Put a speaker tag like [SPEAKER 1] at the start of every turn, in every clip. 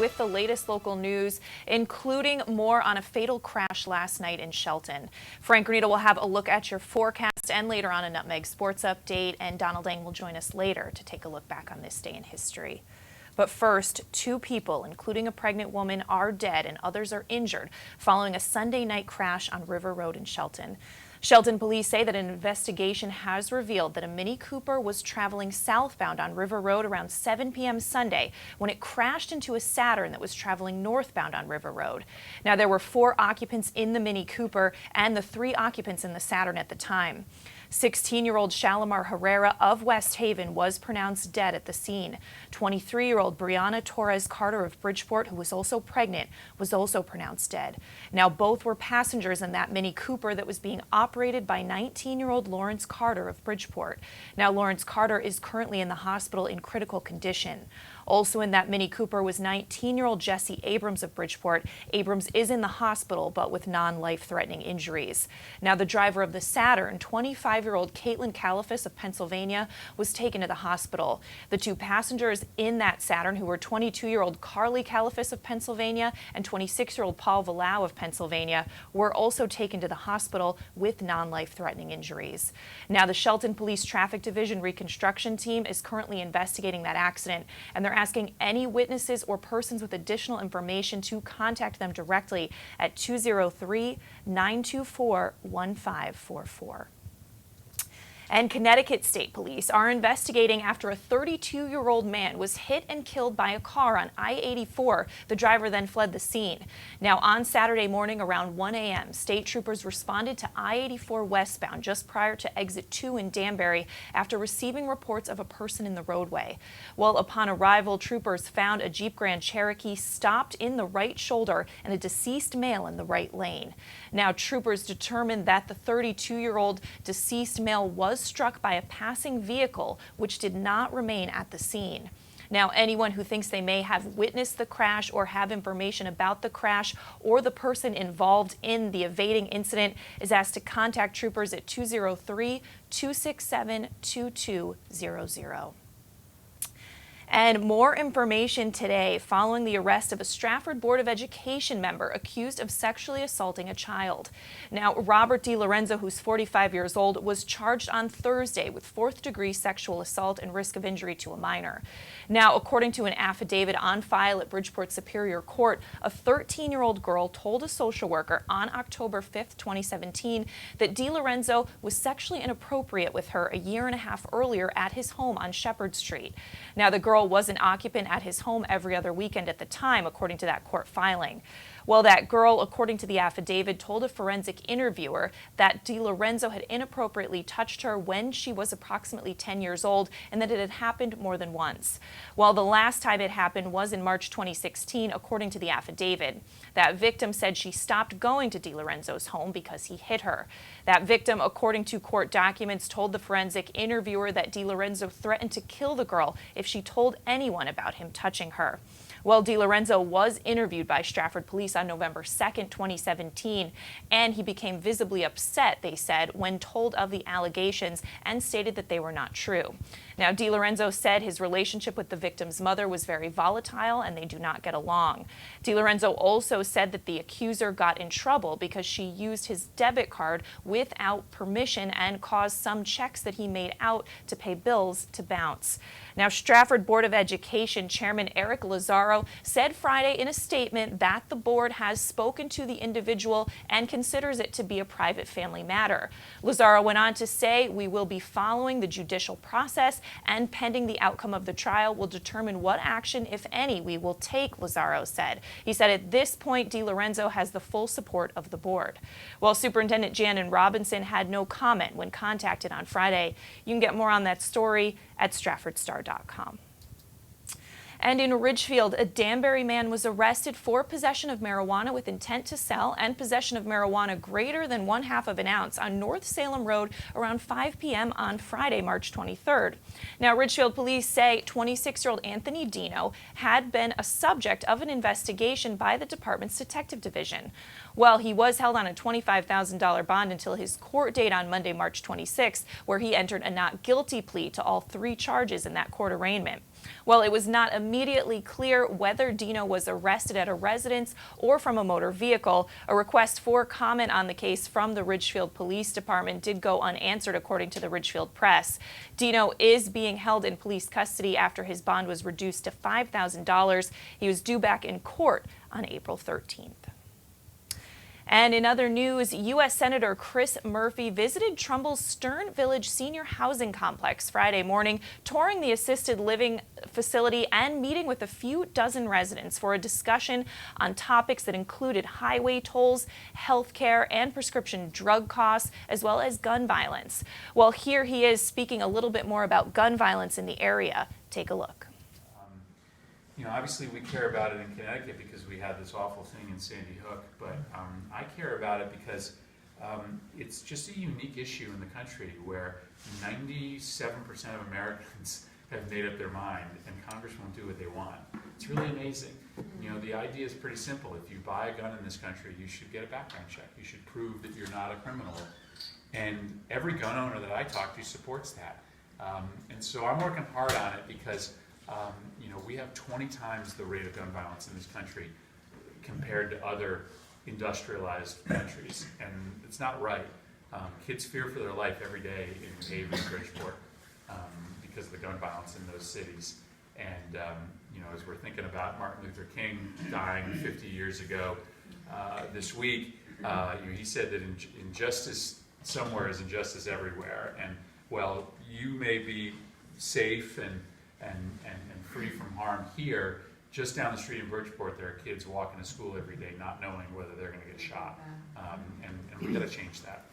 [SPEAKER 1] with the latest local news, including more on a fatal crash last night in Shelton. Frank Granito will have a look at your forecast and later on a Nutmeg Sports Update, and Donald Eng will join us later to take a look back on this day in history. But first, 2 people, including a pregnant woman, are dead and others are injured following a Sunday night crash on River Road in Shelton. Shelton police say that an investigation has revealed that a Mini Cooper was traveling southbound on River Road around 7 p.m. Sunday when it crashed into a Saturn that was traveling northbound on River Road. Now, there were 4 occupants in the Mini Cooper and the 3 occupants in the Saturn at the time. 16-year-old Shalimar Herrera of West Haven was pronounced dead at the scene. 23-year-old Brianna Torres Carter of Bridgeport, who was also pregnant, was also pronounced dead. Now, both were passengers in that Mini Cooper that was being operated by 19-year-old Lawrence Carter of Bridgeport. Now, Lawrence Carter is currently in the hospital in critical condition. Also in that Mini Cooper was 19-year-old Jesse Abrams of Bridgeport. Abrams is in the hospital, but with non-life-threatening injuries. Now, the driver of the Saturn, 25-year-old Caitlin Califas of Pennsylvania, was taken to the hospital. The 2 passengers in that Saturn, who were 22-year-old Carly Califas of Pennsylvania and 26-year-old Paul Villau of Pennsylvania, were also taken to the hospital with non-life-threatening injuries. Now, the Shelton Police Traffic Division reconstruction team is currently investigating that accident, and they're asking any witnesses or persons with additional information to contact them directly at 203-924-1544. And Connecticut State Police are investigating after a 32-year-old man was hit and killed by a car on I-84. The driver then fled the scene. Now, on Saturday morning around 1 a.m., state troopers responded to I-84 westbound just prior to exit 2 in Danbury after receiving reports of a person in the roadway. Well, upon arrival, troopers found a Jeep Grand Cherokee stopped in the right shoulder and a deceased male in the right lane. Now, troopers determined that the 32-year-old deceased male was struck by a passing vehicle, which did not remain at the scene. Now, anyone who thinks they may have witnessed the crash or have information about the crash or the person involved in the evading incident is asked to contact troopers at 203-267-2200. And more information today following the arrest of a Stratford Board of Education member accused of sexually assaulting a child. Now, Robert DiLorenzo, who's 45 years old, was charged on Thursday with 4th-degree sexual assault and risk of injury to a minor. Now, according to an affidavit on file at Bridgeport Superior Court, a 13-year-old girl told a social worker on October 5th, 2017, that DiLorenzo was sexually inappropriate with her a year and a half earlier at his home on Shepherd Street. Now, the girl was an occupant at his home every other weekend at the time, according to that court filing. Well, that girl, according to the affidavit, told a forensic interviewer that DiLorenzo had inappropriately touched her when she was approximately 10 years old and that it had happened more than once. Well, the last time it happened was in March 2016, according to the affidavit. That victim said she stopped going to DiLorenzo's home because he hit her. That victim, according to court documents, told the forensic interviewer that DiLorenzo threatened to kill the girl if she told anyone about him touching her. Well, DiLorenzo was interviewed by Stratford police on November 2nd, 2017, and he became visibly upset, they said, when told of the allegations and stated that they were not true. Now, DiLorenzo said his relationship with the victim's mother was very volatile and they do not get along. DiLorenzo also said that the accuser got in trouble because she used his debit card without permission and caused some checks that he made out to pay bills to bounce. Now, Stratford Board of Education Chairman Eric Lazaro said Friday in a statement that the board has spoken to the individual and considers it to be a private family matter. Lazaro went on to say, "We will be following the judicial process and pending the outcome of the trial will determine what action, if any, we will take," Lazaro said. He said at this point, DiLorenzo has the full support of the board. Well, Superintendent Janin Robinson had no comment when contacted on Friday. You can get more on that story at StratfordStar.com. And in Ridgefield, a Danbury man was arrested for possession of marijuana with intent to sell and possession of marijuana greater than 1/2 of an ounce on North Salem Road around 5 p.m. on Friday, March 23rd. Now, Ridgefield police say 26-year-old Anthony Dino had been a subject of an investigation by the department's detective division. Well, he was held on a $25,000 bond until his court date on Monday, March 26th, where he entered a not guilty plea to all 3 charges in that court arraignment. Well, it was not immediately immediately clear whether Dino was arrested at a residence or from a motor vehicle. A request for comment on the case from the Ridgefield Police Department did go unanswered, according to the Ridgefield Press. Dino is being held in police custody after his bond was reduced to $5,000. He was due back in court on April 13th. And in other news, U.S. Senator Chris Murphy visited Trumbull's Stern Village Senior Housing Complex Friday morning, touring the assisted living facility and meeting with a few dozen residents for a discussion on topics that included highway tolls, health care, and prescription drug costs, as well as gun violence. Well, here he is speaking a little bit more about gun violence in the area. Take a look.
[SPEAKER 2] Obviously we care about it in Connecticut because we had this awful thing in Sandy Hook, but I care about it because it's just a unique issue in the country where 97% of Americans have made up their mind and Congress won't do what they want. It's really amazing. The idea is pretty simple. If you buy a gun in this country, you should get a background check. You should prove that you're not a criminal. And every gun owner that I talk to supports that. And so I'm working hard on it because we have 20 times the rate of gun violence in this country compared to other industrialized countries, and it's not right. Kids fear for their life every day in Haven and Bridgeport because of the gun violence in those cities. And as we're thinking about Martin Luther King dying 50 years ago this week, he said that injustice somewhere is injustice everywhere. And well, you may be safe and free from harm here. Just down the street in Bridgeport, there are kids walking to school every day not knowing whether they're going to get shot. And we got to change that.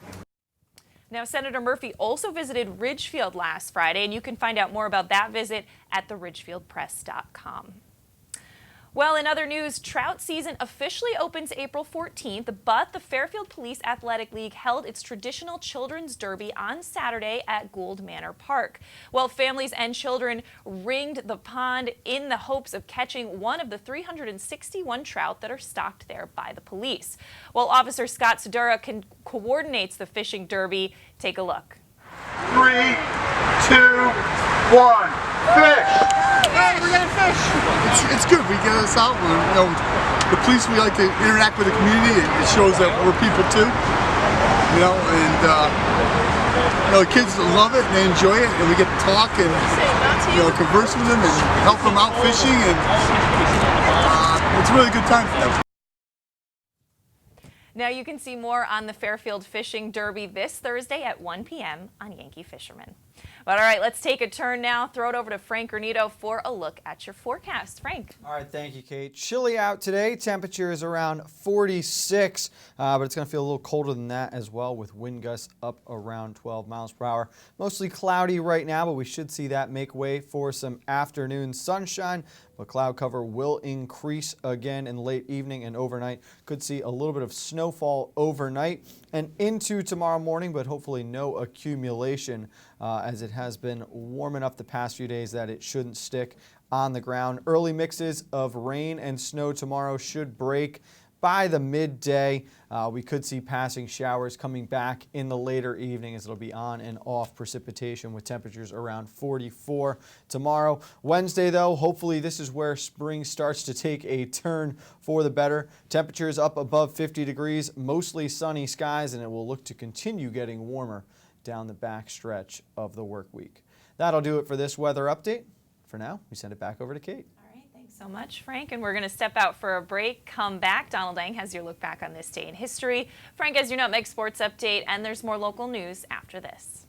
[SPEAKER 1] Now, Senator Murphy also visited Ridgefield last Friday, and you can find out more about that visit at theridgefieldpress.com. Well, in other news, trout season officially opens April 14th, but the Fairfield Police Athletic League held its traditional children's derby on Saturday at Gould Manor Park. Well, families and children ringed the pond in the hopes of catching one of the 361 trout that are stocked there by the police. Well, Officer Scott Sedura coordinates the fishing derby. Take a look.
[SPEAKER 3] 3, 2, 1, fish!
[SPEAKER 4] Hey, we're gonna fish. It's good. We get us out. The police. We like to interact with the community. It shows that we're people too. And the kids love it and they enjoy it, and we get to talk and converse with them and help them out fishing, and it's a really good time for them.
[SPEAKER 1] Now you can see more on the Fairfield Fishing Derby this Thursday at 1 p.m. on Yankee Fisherman. But all right, let's take a turn now. Throw it over to Frank Granito for a look at your forecast. Frank.
[SPEAKER 5] All right, thank you, Kate. Chilly out today. Temperature is around 46, but it's going to feel a little colder than that as well, with wind gusts up around 12 miles per hour. Mostly cloudy right now, but we should see that make way for some afternoon sunshine. But cloud cover will increase again in late evening and overnight. Could see a little bit of snowfall overnight and into tomorrow morning, but hopefully no accumulation as it has been warm enough the past few days that it shouldn't stick on the ground. Early mixes of rain and snow tomorrow should break by the midday. We could see passing showers coming back in the later evening as it'll be on and off precipitation with temperatures around 44 tomorrow. Wednesday, though, hopefully this is where spring starts to take a turn for the better. Temperatures up above 50 degrees, mostly sunny skies, and it will look to continue getting warmer down the back stretch of the work week. That'll do it for this weather update. For now, we send it back over to Kate.
[SPEAKER 1] So much, Frank, and we're going to step out for a break. Come back. Donald Ang has your look back on this day in history. Frank has your Nutmeg Sports Update, and there's more local news after this.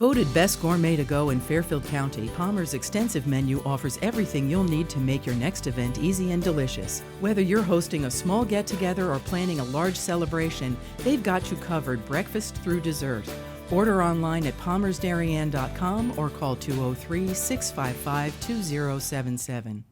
[SPEAKER 6] Voted best gourmet to go in Fairfield County, Palmer's extensive menu offers everything you'll need to make your next event easy and delicious. Whether you're hosting a small get-together or planning a large celebration, they've got you covered breakfast through dessert. Order online at palmersdarien.com or call 203-655-2077.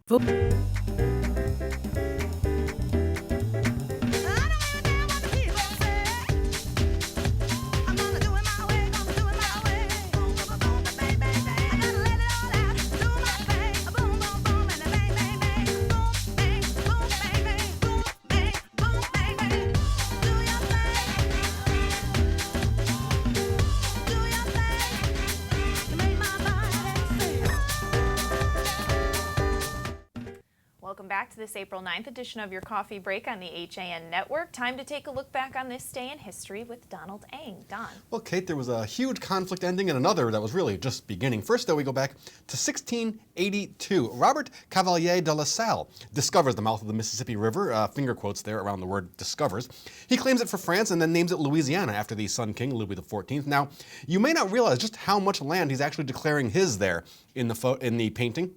[SPEAKER 1] Welcome back to this April 9th edition of your Coffee Break on the HAN Network. Time to take a look back on this day in history with Donald Eng. Don.
[SPEAKER 7] Well, Kate, there was a huge conflict ending and another that was really just beginning. First, though, we go back to 1682. Robert Cavalier de La Salle discovers the mouth of the Mississippi River, finger quotes there around the word discovers. He claims it for France and then names it Louisiana after the Sun King, Louis XIV. Now, you may not realize just how much land he's actually declaring his there in the painting.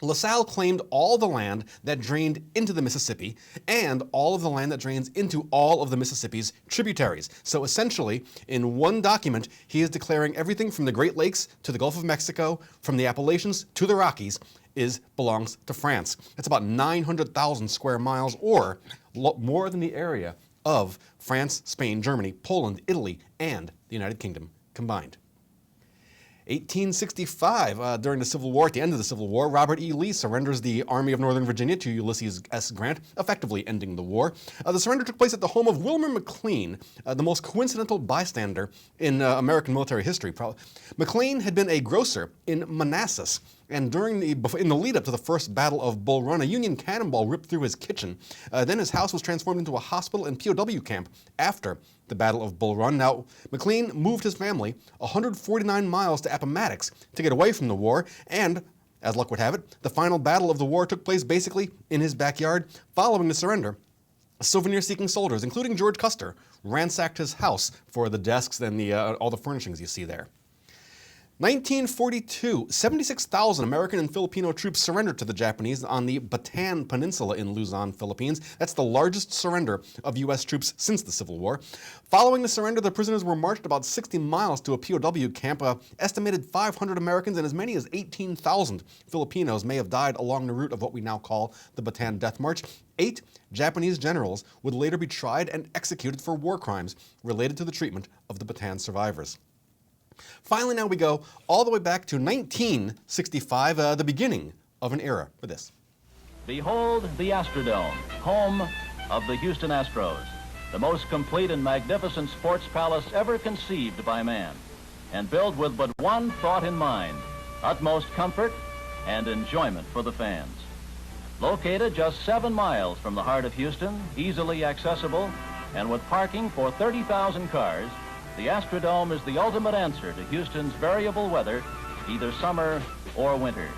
[SPEAKER 7] La Salle claimed all the land that drained into the Mississippi and all of the land that drains into all of the Mississippi's tributaries. So essentially, in one document, he is declaring everything from the Great Lakes to the Gulf of Mexico, from the Appalachians to the Rockies, belongs to France. That's about 900,000 square miles, or more than the area of France, Spain, Germany, Poland, Italy, and the United Kingdom combined. 1865, during the Civil War, at the end of the Civil War, Robert E. Lee surrenders the Army of Northern Virginia to Ulysses S. Grant, effectively ending the war. The surrender took place at the home of Wilmer McLean, the most coincidental bystander in American military history. McLean had been a grocer in Manassas, and in the lead-up to the First Battle of Bull Run, a Union cannonball ripped through his kitchen. Then his house was transformed into a hospital and POW camp after the Battle of Bull Run. Now, McLean moved his family 149 miles to Appomattox to get away from the war, and, as luck would have it, the final battle of the war took place basically in his backyard. Following the surrender, souvenir-seeking soldiers, including George Custer, ransacked his house for the desks and all the furnishings you see there. 1942, 76,000 American and Filipino troops surrendered to the Japanese on the Bataan Peninsula in Luzon, Philippines. That's the largest surrender of U.S. troops since the Civil War. Following the surrender, the prisoners were marched about 60 miles to a POW camp. Estimated 500 Americans and as many as 18,000 Filipinos may have died along the route of what we now call the Bataan Death March. 8 Japanese generals would later be tried and executed for war crimes related to the treatment of the Bataan survivors. Finally, now we go all the way back to 1965, the beginning of an era for this.
[SPEAKER 8] Behold the Astrodome, home of the Houston Astros, the most complete and magnificent sports palace ever conceived by man, and built with but one thought in mind: utmost comfort and enjoyment for the fans. Located just 7 miles from the heart of Houston, easily accessible, and with parking for 30,000 cars, the Astrodome is the ultimate answer to Houston's variable weather, either summer or winter.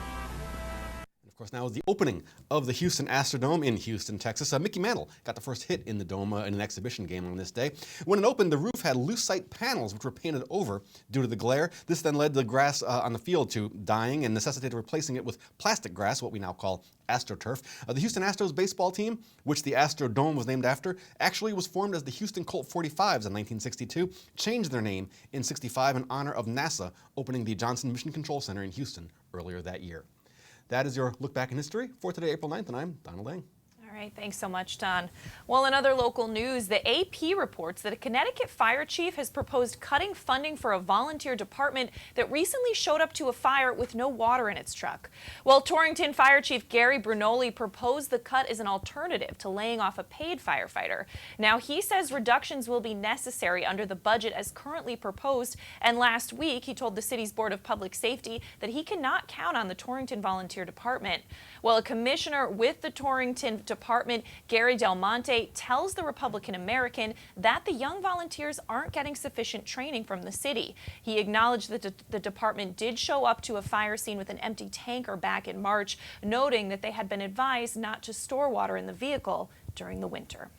[SPEAKER 7] Of course, now is the opening of the Houston Astrodome in Houston, Texas. Mickey Mantle got the first hit in the dome in an exhibition game on this day. When it opened, the roof had lucite panels which were painted over due to the glare. This then led the grass on the field to dying and necessitated replacing it with plastic grass, what we now call AstroTurf. The Houston Astros baseball team, which the Astrodome was named after, actually was formed as the Houston Colt 45s in 1962, changed their name in '65 in honor of NASA opening the Johnson Mission Control Center in Houston earlier that year. That is your look back in history for today, April 9th, and I'm Donald Eng.
[SPEAKER 1] All right, thanks so much, Don. Well, in other local news, the AP reports that a Connecticut fire chief has proposed cutting funding for a volunteer department that recently showed up to a fire with no water in its truck. Well, Torrington Fire Chief Gary Brunoli proposed the cut as an alternative to laying off a paid firefighter. Now, he says reductions will be necessary under the budget as currently proposed, and last week he told the city's Board of Public Safety that he cannot count on the Torrington Volunteer Department. Well, a commissioner with the Torrington Department, Gary Del Monte, tells the Republican American that the young volunteers aren't getting sufficient training from the city. He acknowledged that the department did show up to a fire scene with an empty tanker back in March, noting that they had been advised not to store water in the vehicle during the winter.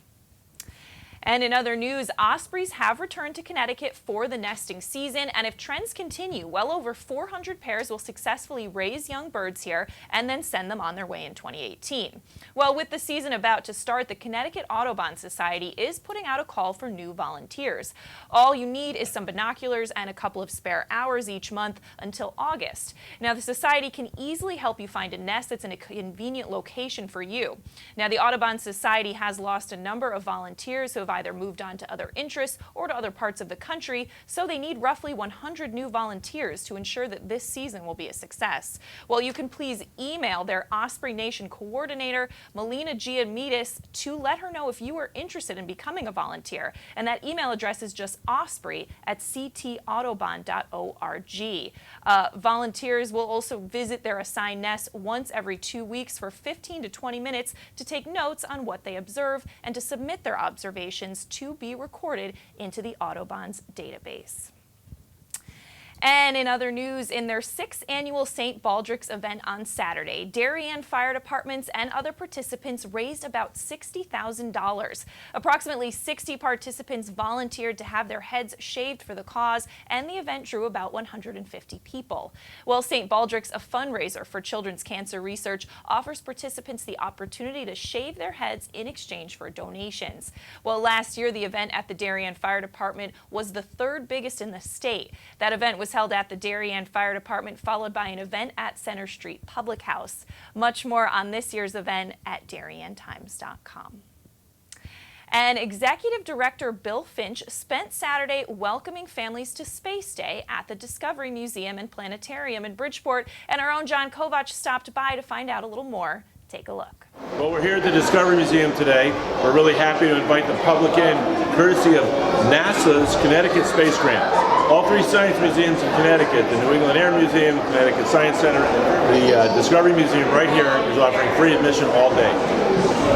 [SPEAKER 1] And in other news, ospreys have returned to Connecticut for the nesting season, and if trends continue, well over 400 pairs will successfully raise young birds here and then send them on their way in 2018. Well, with the season about to start, the Connecticut Audubon Society is putting out a call for new volunteers. All you need is some binoculars and a couple of spare hours each month until August. Now, the Society can easily help you find a nest that's in a convenient location for you. Now, the Audubon Society has lost a number of volunteers who have either moved on to other interests or to other parts of the country, so they need roughly 100 new volunteers to ensure that this season will be a success. Well, you can please email their Osprey Nation coordinator, Melina Giamidis, to let her know if you are interested in becoming a volunteer. And that email address is just osprey@ctaudubon.org. Volunteers will also visit their assigned nests once every 2 weeks for 15 to 20 minutes to take notes on what they observe and to submit their observations to be recorded into the Audubon's database. And in other news, in their 6th annual St. Baldrick's event on Saturday, Darien fire departments and other participants raised about $60,000. Approximately 60 participants volunteered to have their heads shaved for the cause, and the event drew about 150 people. Well, St. Baldrick's, a fundraiser for children's cancer research, offers participants the opportunity to shave their heads in exchange for donations. Well, last year, the event at the Darien Fire Department was the 3rd biggest in the state. That event was held at the Darien Fire Department, followed by an event at Center Street Public House. Much more on this year's event at DarienTimes.com. And Executive Director Bill Finch spent Saturday welcoming families to Space Day at the Discovery Museum and Planetarium in Bridgeport, and our own John Kovach stopped by to find out a little more. Take a look.
[SPEAKER 9] Well, we're here at the Discovery Museum today. We're really happy to invite the public in, courtesy of NASA's Connecticut Space Grant. All 3 science museums in Connecticut, the New England Air Museum, Connecticut Science Center, the Discovery Museum right here is offering free admission all day.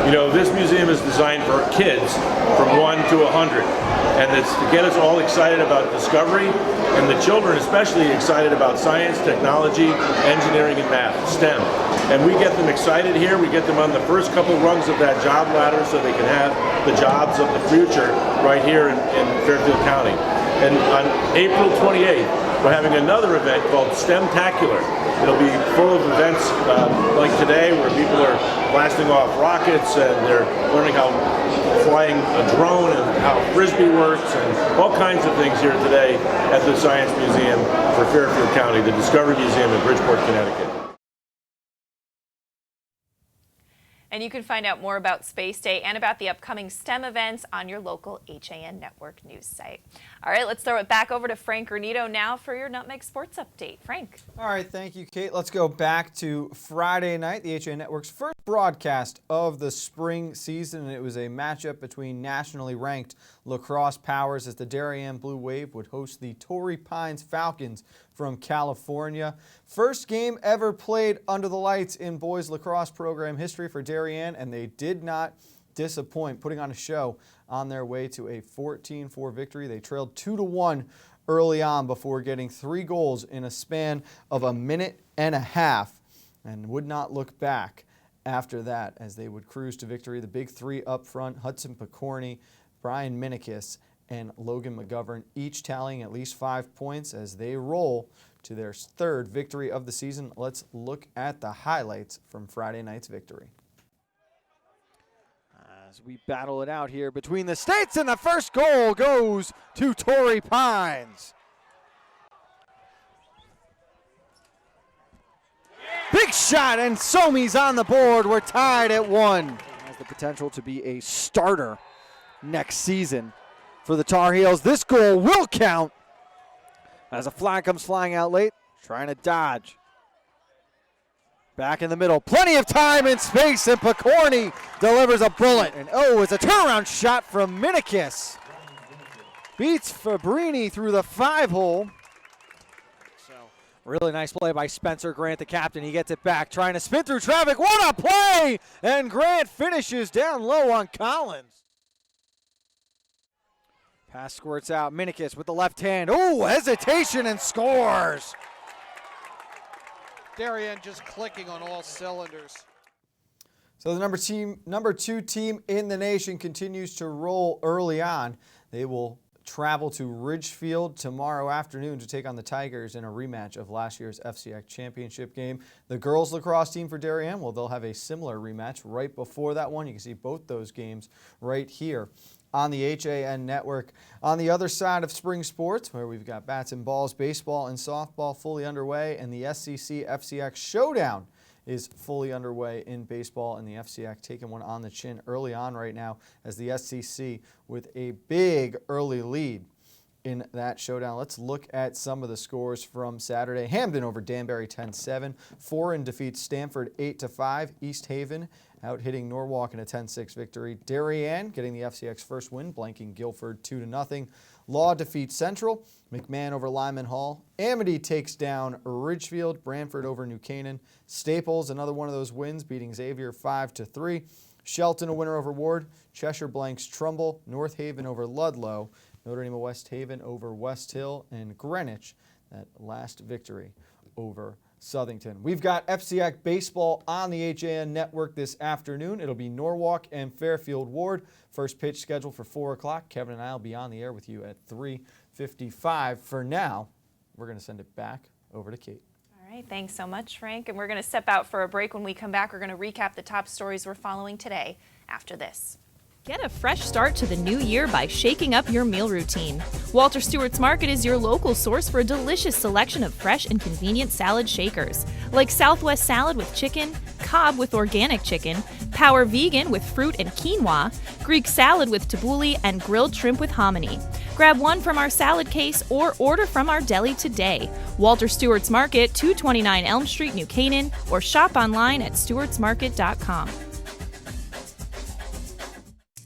[SPEAKER 9] You know, this museum is designed for kids from 1 to 100. And it's to get us all excited about discovery, and the children especially excited about science, technology, engineering, and math, STEM. And we get them excited here. We get them on the first couple rungs of that job ladder so they can have the jobs of the future right here in Fairfield County. And on April 28th, we're having another event called STEMtacular. It'll be full of events like today, where people are blasting off rockets and they're learning how flying a drone and how Frisbee works and all kinds of things here today at the Science Museum for Fairfield County, the Discovery Museum in Bridgeport, Connecticut.
[SPEAKER 1] And you can find out more about Space Day and about the upcoming STEM events on your local HAN Network news site. All right, let's throw it back over to Frank Granito now for your Nutmeg Sports Update. Frank.
[SPEAKER 5] All right, thank you, Kate. Let's go back to Friday night, the HAN Network's first broadcast of the spring season. It was a matchup between nationally ranked lacrosse powers as the Darien Blue Wave would host the Torrey Pines Falcons from California. First game ever played under the lights in boys lacrosse program history for Darien, and they did not disappoint, putting on a show on their way to a 14-4 victory. They trailed 2-1 early on before getting 3 goals in a span of a minute and a half, and would not look back after that as they would cruise to victory. The big 3 up front, Hudson Picorni, Brian Minikis, and Logan McGovern, each tallying at least 5 points as they roll to their 3rd victory of the season. Let's look at the highlights from Friday night's victory.
[SPEAKER 10] As we battle it out here between the states, and the first goal goes to Torrey Pines. Big shot, and Somi's on the board. We're tied at 1. Has the potential to be a starter next season for the Tar Heels. This goal will count as a flag comes flying out late, trying to dodge. Back in the middle, plenty of time and space, and Picorni delivers a bullet. And oh, it's a turnaround shot from Minikis. Beats Fabrini through the 5-hole. So, really nice play by Spencer Grant, the captain. He gets it back, trying to spin through traffic. What a play! And Grant finishes down low on Collins. Pass squirts out, Minikis with the left hand. Oh, hesitation, and scores.
[SPEAKER 11] Darien just clicking on all cylinders.
[SPEAKER 5] So the number two team in the nation continues to roll early on. They will travel to Ridgefield tomorrow afternoon to take on the Tigers in a rematch of last year's FCX championship game. The girls lacrosse team for Darien, well, they'll have a similar rematch right before that one. You can see both those games right here on the HAN network. On the other side of spring sports, where we've got bats and balls, baseball and softball fully underway, and the SEC FCX showdown is fully underway in baseball, and the FCX taking one on the chin early on right now as the SEC with a big early lead in that showdown. Let's look at some of the scores from Saturday. Hamden over Danbury 10-7. Foreign defeats Stanford 8-5. East Haven out hitting Norwalk in a 10-6 victory. Darien getting the FCX first win, blanking Guilford 2-0. Law defeats Central. McMahon over Lyman Hall. Amity takes down Ridgefield. Branford over New Canaan. Staples, another one of those wins, beating Xavier 5-3. Shelton a winner over Ward. Cheshire blanks Trumbull. North Haven over Ludlow. Notre Dame of West Haven over West Hill. And Greenwich, that last victory over Southington. We've got FCX baseball on the HAN network this afternoon. It'll be Norwalk and Fairfield Ward. First pitch scheduled for 4 o'clock. Kevin and I will be on the air with you at 3:55. For now, we're going to send it back over to Kate.
[SPEAKER 1] All right, thanks so much, Frank. And we're going to step out for a break. When we come back, we're going to recap the top stories we're following today after this. Get a fresh start to the new year by shaking up your meal routine. Walter Stewart's Market is your local source for a delicious selection of fresh and convenient salad shakers, like Southwest salad with chicken, Cobb with organic chicken, Power Vegan with fruit and quinoa, Greek salad with tabbouleh, and grilled shrimp with hominy. Grab one from our salad case or order from our deli today. Walter Stewart's Market, 229 Elm Street, New Canaan, or shop online at stewartsmarket.com.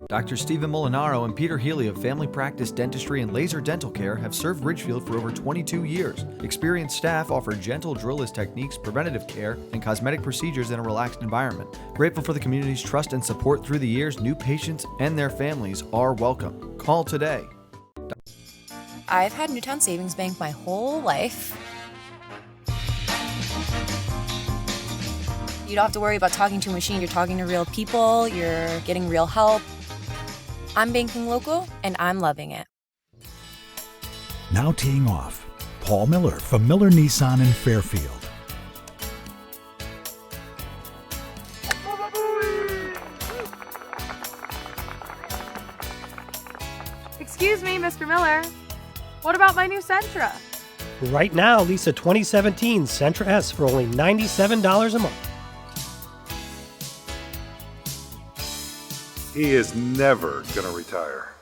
[SPEAKER 11] Dr. Stephen Molinaro and Peter Healy of Family Practice Dentistry and Laser Dental Care have served Ridgefield for over 22 years. Experienced staff offer gentle drillless techniques, preventative care, and cosmetic procedures in a relaxed environment. Grateful for the community's trust and support through the years, new patients and their families are welcome. Call today.
[SPEAKER 12] I've had Newtown Savings Bank my whole life. You don't have to worry about talking to a machine. You're talking to real people. You're getting real help. I'm banking local, and I'm loving it.
[SPEAKER 13] Now teeing off, Paul Miller from Miller Nissan in Fairfield.
[SPEAKER 14] Excuse me, Mr. Miller. What about my new Sentra?
[SPEAKER 15] Right now, lease a 2017 Sentra S for only $97 a month.
[SPEAKER 3] He is never going to retire.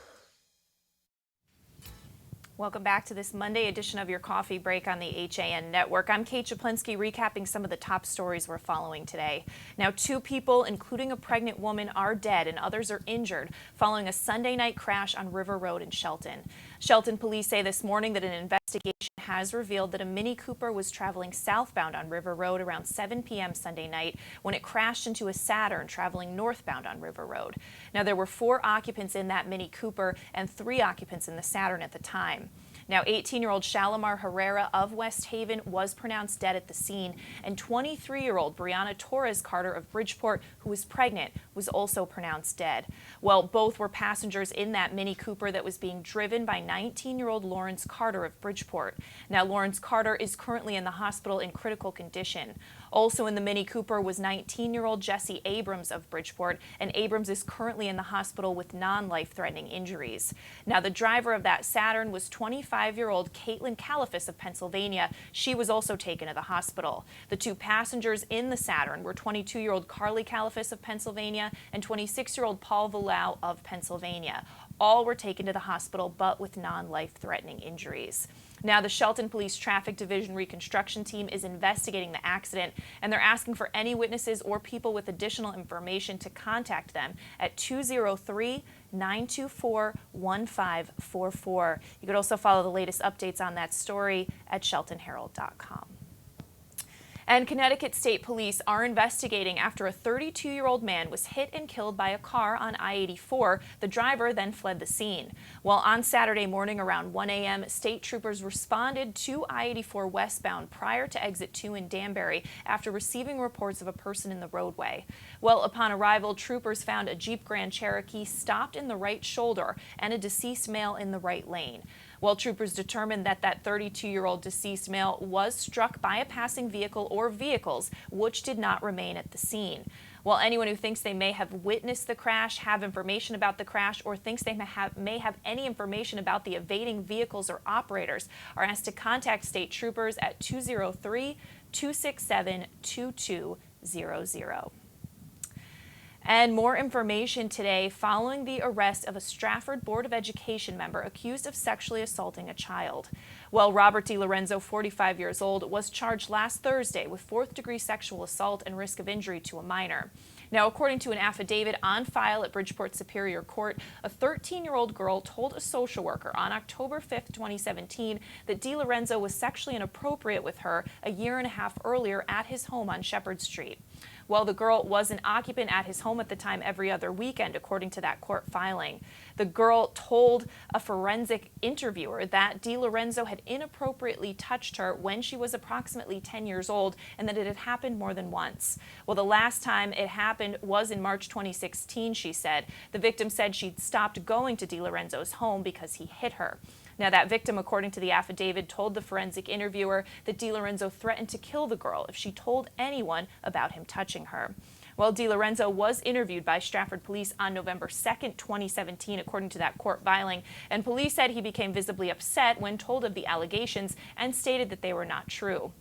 [SPEAKER 1] Welcome back to this Monday edition of your coffee break on the HAN network. I'm Kate Czaplinski, recapping some of the top stories we're following today. Now, 2 people, including a pregnant woman, are dead and others are injured following a Sunday night crash on River Road in Shelton. Shelton police say this morning that an investigation has revealed that a Mini Cooper was traveling southbound on River Road around 7 p.m. Sunday night when it crashed into a Saturn traveling northbound on River Road. Now, there were 4 occupants in that Mini Cooper and 3 occupants in the Saturn at the time. Now, 18-year-old Shalimar Herrera of West Haven was pronounced dead at the scene, and 23-year-old Brianna Torres Carter of Bridgeport, who was pregnant, was also pronounced dead. Well, both were passengers in that Mini Cooper that was being driven by 19-year-old Lawrence Carter of Bridgeport. Now, Lawrence Carter is currently in the hospital in critical condition. Also in the Mini Cooper was 19-year-old Jesse Abrams of Bridgeport, and Abrams is currently in the hospital with non-life-threatening injuries. Now, the driver of that Saturn was 25-year-old Caitlin Califas of Pennsylvania. She was also taken to the hospital. The 2 passengers in the Saturn were 22-year-old Carly Califas of Pennsylvania and 26-year-old Paul Villau of Pennsylvania. All were taken to the hospital, but with non-life-threatening injuries. Now, the Shelton Police Traffic Division Reconstruction Team is investigating the accident, and they're asking for any witnesses or people with additional information to contact them at 203-924-1544. You could also follow the latest updates on that story at sheltonherald.com. And Connecticut State Police are investigating after a 32-year-old man was hit and killed by a car on I-84. The driver then fled the scene. Well, on Saturday morning around 1 a.m., state troopers responded to I-84 westbound prior to exit 2 in Danbury after receiving reports of a person in the roadway. Well, upon arrival, troopers found a Jeep Grand Cherokee stopped in the right shoulder and a deceased male in the right lane. Well, troopers determined that 32-year-old deceased male was struck by a passing vehicle or vehicles, which did not remain at the scene. Well, anyone who thinks they may have witnessed the crash, have information about the crash, or thinks they may have any information about the evading vehicles or operators are asked to contact state troopers at 203-267-2200. And more information today following the arrest of a Stratford Board of Education member accused of sexually assaulting a child. Well, Robert DiLorenzo, 45 years old, was charged last Thursday with 4th-degree sexual assault and risk of injury to a minor. Now, according to an affidavit on file at Bridgeport Superior Court, a 13-year-old girl told a social worker on October 5, 2017, that DiLorenzo was sexually inappropriate with her a year and a half earlier at his home on Shepherd Street. Well, the girl was an occupant at his home at the time every other weekend, according to that court filing. The girl told a forensic interviewer that DiLorenzo had inappropriately touched her when she was approximately 10 years old and that it had happened more than once. Well, the last time it happened was in March 2016, she said. The victim said she'd stopped going to DiLorenzo's home because he hit her. Now, that victim, according to the affidavit, told the forensic interviewer that DiLorenzo threatened to kill the girl if she told anyone about him touching her. Well, DiLorenzo was interviewed by Stratford police on November 2nd, 2017, according to that court filing, and police said he became visibly upset when told of the allegations and stated that they were not true.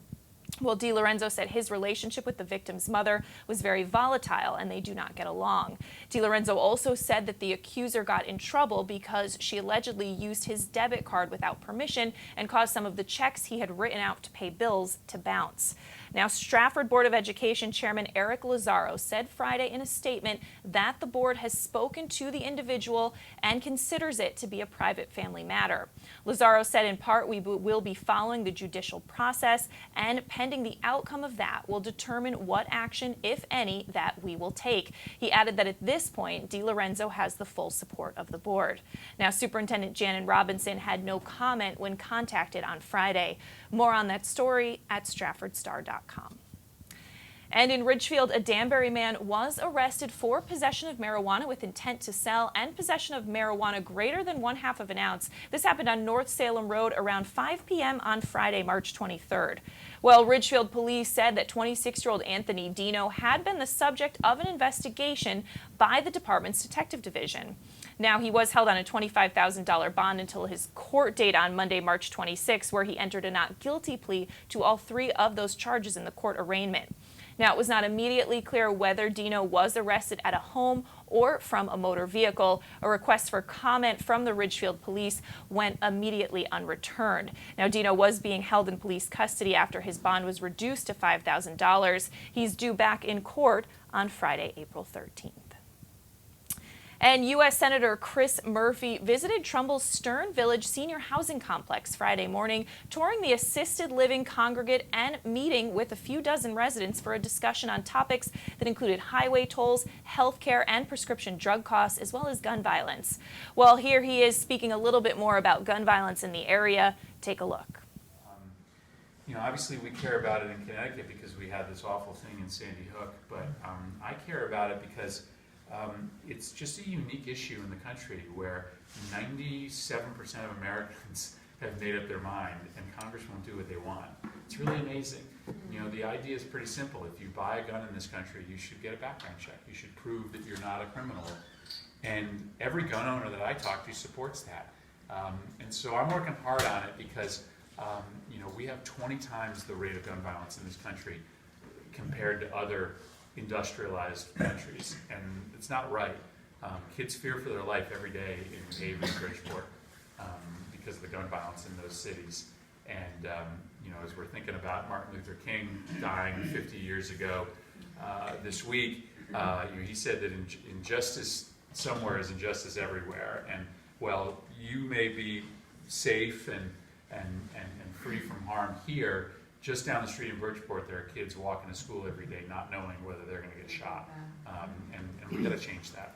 [SPEAKER 1] Well, DiLorenzo said his relationship with the victim's mother was very volatile and they do not get along. DiLorenzo also said that the accuser got in trouble because she allegedly used his debit card without permission and caused some of the checks he had written out to pay bills to bounce. Now, Stratford Board of Education Chairman Eric Lazaro said Friday in a statement that the board has spoken to the individual and considers it to be a private family matter. Lazaro said in part, we will be following the judicial process, and pending the outcome of that will determine what action, if any, that we will take. He added that at this point, DiLorenzo has the full support of the board. Now, Superintendent Janet Robinson had no comment when contacted on Friday. More on that story at StratfordStar.com. And in Ridgefield, a Danbury man was arrested for possession of marijuana with intent to sell and possession of marijuana greater than 1/2 of an ounce. This happened on North Salem Road around 5 p.m. on Friday, March 23rd. Well, Ridgefield police said that 26-year-old Anthony Dino had been the subject of an investigation by the department's detective division. Now, he was held on a $25,000 bond until his court date on Monday, March 26, where he entered a not guilty plea to all 3 of those charges in the court arraignment. Now, it was not immediately clear whether Dino was arrested at a home or from a motor vehicle. A request for comment from the Ridgefield police went immediately unreturned. Now, Dino was being held in police custody after his bond was reduced to $5,000. He's due back in court on Friday, April 13th. And U.S. Senator Chris Murphy visited Trumbull's Stern Village Senior Housing Complex Friday morning, touring the assisted living congregate and meeting with a few dozen residents for a discussion on topics that included highway tolls, health care, and prescription drug costs, as well as gun violence. Well, here he is speaking a little bit more about gun violence in the area. Take a look.
[SPEAKER 2] You know, obviously we care about it in Connecticut because we had this awful thing in Sandy Hook, but I care about it because it's just a unique issue in the country where 97% of Americans have made up their mind and Congress won't do what they want. It's really amazing. You know, the idea is pretty simple. If you buy a gun in this country, you should get a background check. You should prove that you're not a criminal. And every gun owner that I talk to supports that. And so I'm working hard on it because, you know, we have 20 times the rate of gun violence in this country compared to other industrialized countries, and it's not right. Kids fear for their life every day in Haven and Bridgeport because of the gun violence in those cities. And you know, as we're thinking about Martin Luther King dying 50 years ago this week, you know, he said that injustice somewhere is injustice everywhere. And well, you may be safe and free from harm here, just down the street in Bridgeport, there are kids walking to school every day not knowing whether they're going to get shot, and we've got to change that.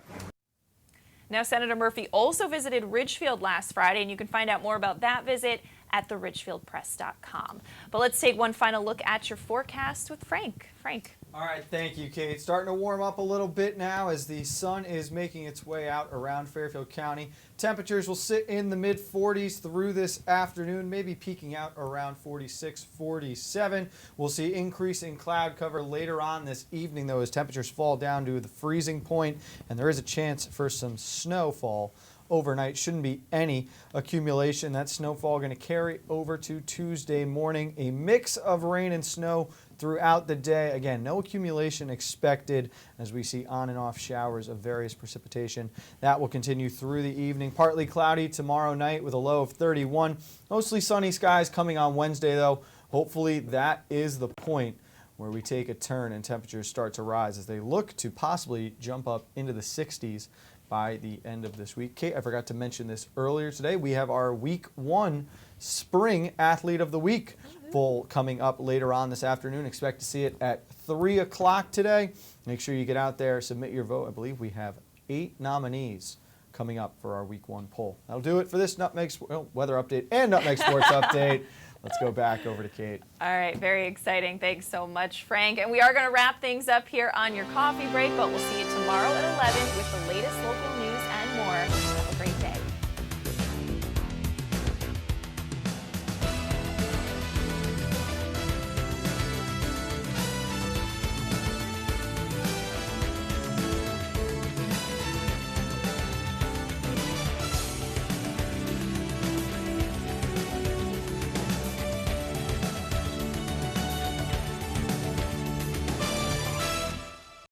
[SPEAKER 1] Now, Senator Murphy also visited Ridgefield last Friday, and you can find out more about that visit at theridgefieldpress.com. But let's take one final look at your forecast with Frank. Frank.
[SPEAKER 5] All right, thank you, Kate. Starting to warm up a little bit now as the sun is making its way out around Fairfield County. Temperatures will sit in the mid-40s through this afternoon, maybe peaking out around 46, 47. We'll see increase in cloud cover later on this evening, though, as temperatures fall down to the freezing point, and there is a chance for some snowfall overnight. Shouldn't be any accumulation. That snowfall going to carry over to Tuesday morning. A mix of rain and snow throughout the day. Again, no accumulation expected as we see on and off showers of various precipitation. That will continue through the evening. Partly cloudy tomorrow night with a low of 31. Mostly sunny skies coming on Wednesday, though. Hopefully that is the point where we take a turn and temperatures start to rise as they look to possibly jump up into the 60s by the end of this week. Kate, I forgot to mention this earlier today. We have our Week 1 Spring Athlete of the Week poll coming up later on this afternoon. Expect to see it at 3 o'clock today. Make sure you get out there, submit your vote. I believe we have 8 nominees coming up for our Week 1 poll. That'll do it for this Nutmeg weather update and Nutmeg Sports update. Let's go back over to Kate.
[SPEAKER 1] All right, very exciting. Thanks so much, Frank. And we are going to wrap things up here on your coffee break, but we'll see you tomorrow at 11 with the latest local